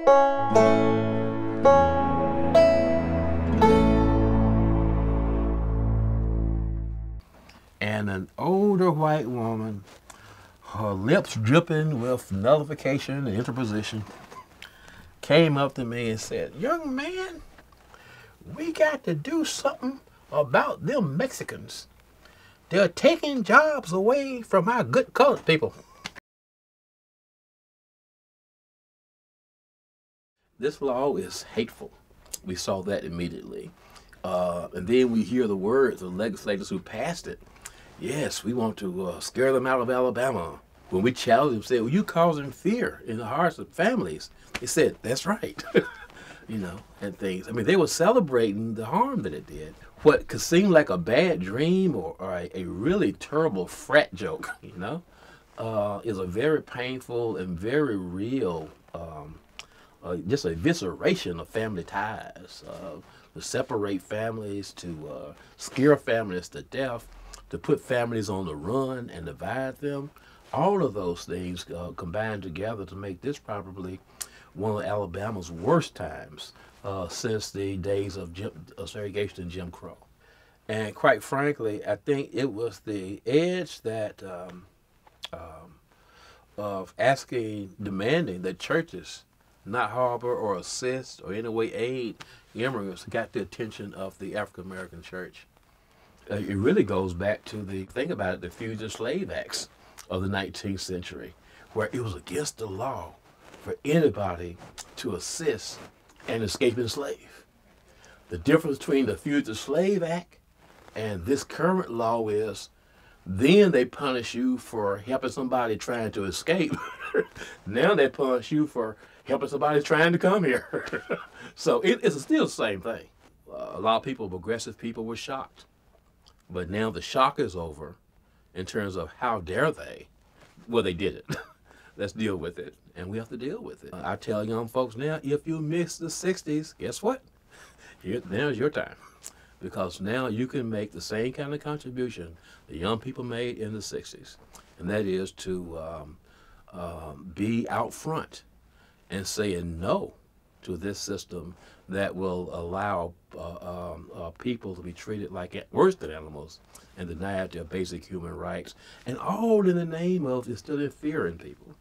And an older white woman, her lips dripping with nullification and interposition, came up to me and said, "Young man, we got to do something about them Mexicans. They're taking jobs away from our good colored people." This law is hateful. We saw that immediately. And then we hear the words of legislators who passed it. Yes, we want to scare them out of Alabama. When we challenged them, said, "Well, you causing fear in the hearts of families." They said, "That's right." You know, and things. I mean, they were celebrating the harm that it did. What could seem like a bad dream or a really terrible frat joke, you know, is a very painful and very real, just a evisceration of family ties, to separate families, to scare families to death, to put families on the run and divide them. All of those things combined together to make this probably one of Alabama's worst times since the days of segregation and Jim Crow. And quite frankly, I think it was the edge that of demanding that churches not harbor or assist or in any way aid immigrants got the attention of the African American church. It really goes back to think about it, the Fugitive Slave Acts of the 19th century, where it was against the law for anybody to assist an escaping slave. The difference between the Fugitive Slave Act and this current law is then they punish you for helping somebody trying to escape. Now they punish you for helping somebody trying to come here. So it's still the same thing. A lot of people, progressive people, were shocked. But now the shock is over in terms of how dare they. Well, they did it. Let's deal with it. And we have to deal with it. I tell young folks now, if you miss the 60s, guess what? Now's your time. Because now you can make the same kind of contribution the young people made in the 60s. And that is to be out front and saying no to this system that will allow people to be treated like worse than animals and denied their basic human rights, and all in the name of instilling fear in people.